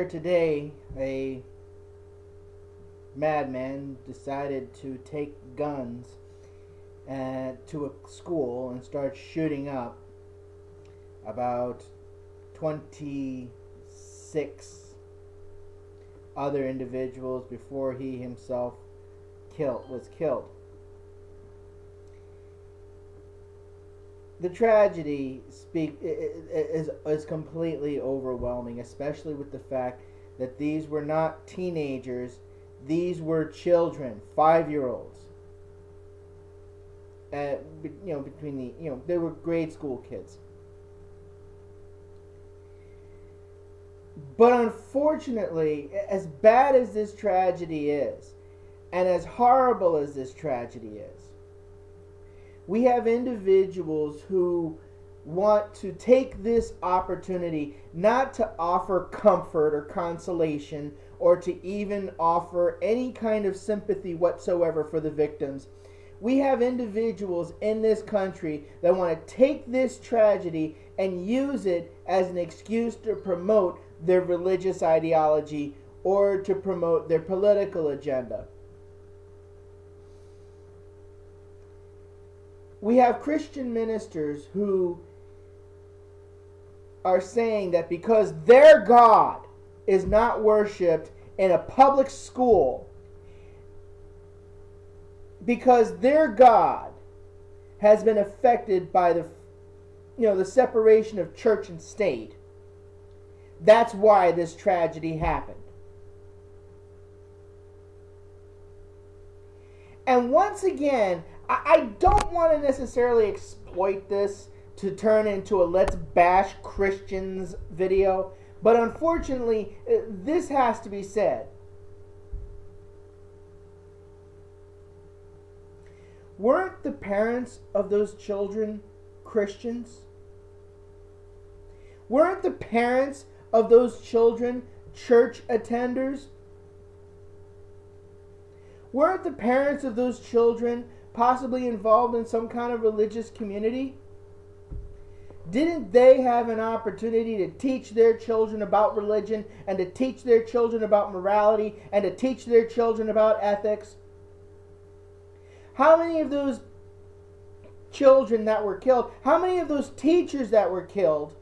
earlier today, a madman decided to take guns to a school and start shooting up about 26 other individuals before he himself was killed. The tragedy is completely overwhelming, especially with the fact that these were not teenagers, these were children, 5-year-olds. They were grade school kids. But unfortunately, as bad as this tragedy is, and as horrible as this tragedy is, we have individuals who want to take this opportunity not to offer comfort or consolation or to even offer any kind of sympathy whatsoever for the victims. We have individuals in this country that want to take this tragedy and use it as an excuse to promote their religious ideology or to promote their political agenda. We have Christian ministers who are saying that because their God is not worshipped in a public school, because their God has been affected by the separation of church and state, that's why this tragedy happened. And once again, I don't want to necessarily exploit this to turn into a Let's Bash Christians video, but unfortunately, this has to be said. Weren't the parents of those children Christians? Weren't the parents of those children church attenders? Weren't the parents of those children possibly involved in some kind of religious community? Didn't they have an opportunity to teach their children about religion and to teach their children about morality and to teach their children about ethics? How many of those children that were killed, how many of those teachers that were killed,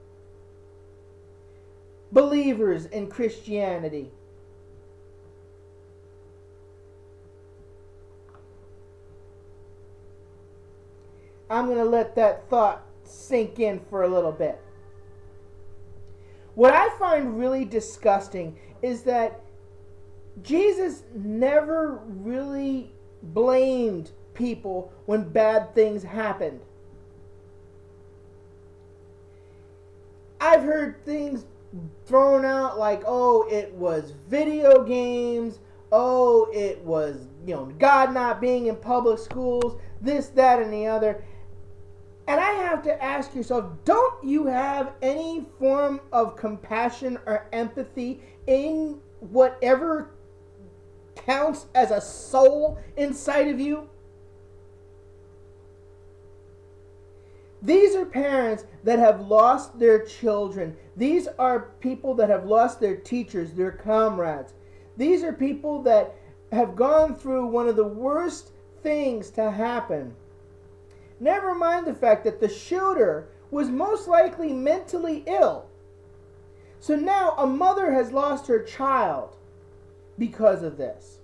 believers in Christianity? I'm going to let that thought sink in for a little bit. What I find really disgusting is that Jesus never really blamed people when bad things happened. I've heard things thrown out like, oh, it was video games, oh, it was, God not being in public schools, this, that, and the other. And I have to ask yourself, don't you have any form of compassion or empathy in whatever counts as a soul inside of you? These are parents that have lost their children. These are people that have lost their teachers, their comrades. These are people that have gone through one of the worst things to happen. Never mind the fact that the shooter was most likely mentally ill. So now a mother has lost her child because of this.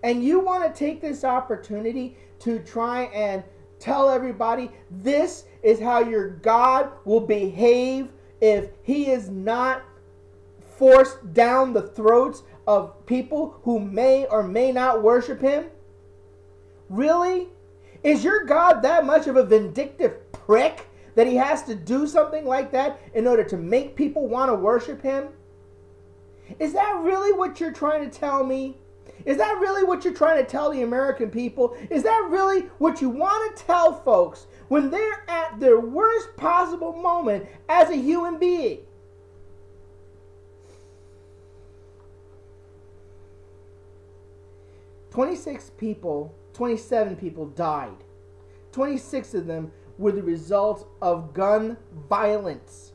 And you want to take this opportunity to try and tell everybody this is how your God will behave if he is not forced down the throats of people who may or may not worship him? Really? Is your God that much of a vindictive prick that he has to do something like that in order to make people want to worship him? Is that really what you're trying to tell me? Is that really what you're trying to tell the American people? Is that really what you want to tell folks when they're at their worst possible moment as a human being? Twenty-seven people died. 26 of them were the result of gun violence.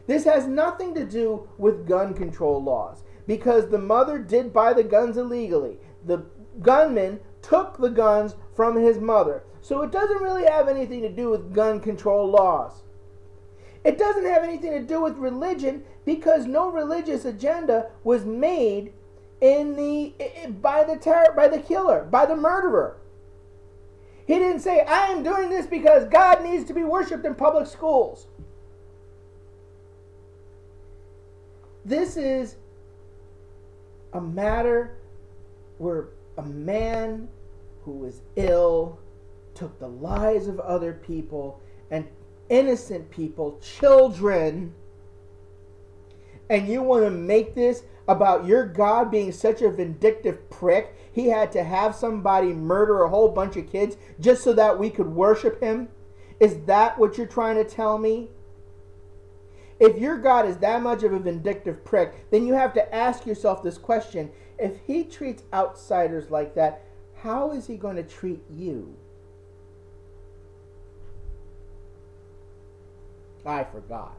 This has nothing to do with gun control laws, because the mother did buy the guns illegally. The gunman took the guns from his mother. So it doesn't really have anything to do with gun control laws. It doesn't have anything to do with religion, because no religious agenda was made by the killer, by the murderer. He didn't say, I am doing this because God needs to be worshipped in public schools. This is a matter where a man who was ill took the lives of other people, and innocent people, children, and you want to make this about your God being such a vindictive prick? He had to have somebody murder a whole bunch of kids just so that we could worship him? Is that what you're trying to tell me? If your God is that much of a vindictive prick, then you have to ask yourself this question. If he treats outsiders like that, how is he going to treat you? I forgot.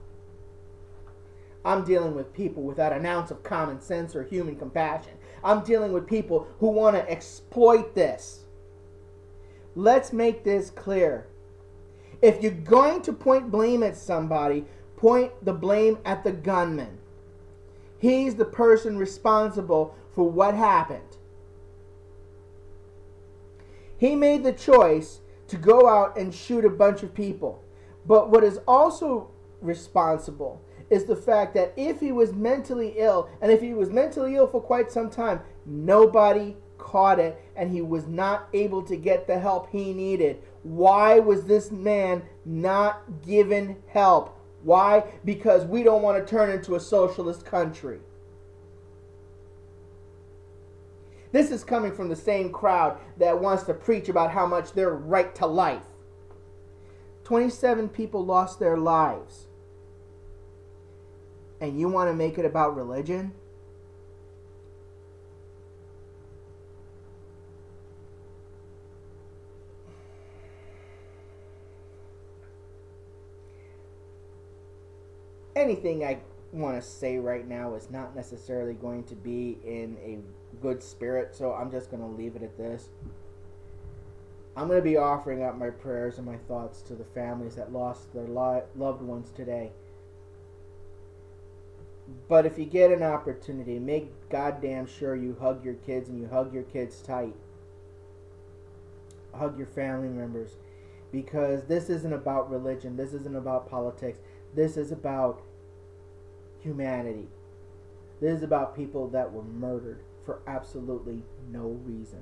I'm dealing with people without an ounce of common sense or human compassion. I'm dealing with people who want to exploit this. Let's make this clear. If you're going to point blame at somebody, point the blame at the gunman. He's the person responsible for what happened. He made the choice to go out and shoot a bunch of people. But what is also responsible is the fact that if he was mentally ill, and if he was mentally ill for quite some time, nobody caught it, and he was not able to get the help he needed. Why was this man not given help? Why? Because we don't want to turn into a socialist country. This is coming from the same crowd that wants to preach about how much they're right to life. 27 people lost their lives. And you want to make it about religion? Anything I want to say right now is not necessarily going to be in a good spirit, so I'm just going to leave it at this. I'm going to be offering up my prayers and my thoughts to the families that lost their loved ones today. But if you get an opportunity, make goddamn sure you hug your kids, and you hug your kids tight. Hug your family members. Because this isn't about religion. This isn't about politics. This is about humanity. This is about people that were murdered for absolutely no reason.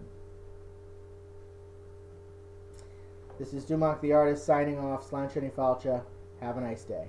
This is Dumak the Artist signing off. Slancheni Falcha. Have a nice day.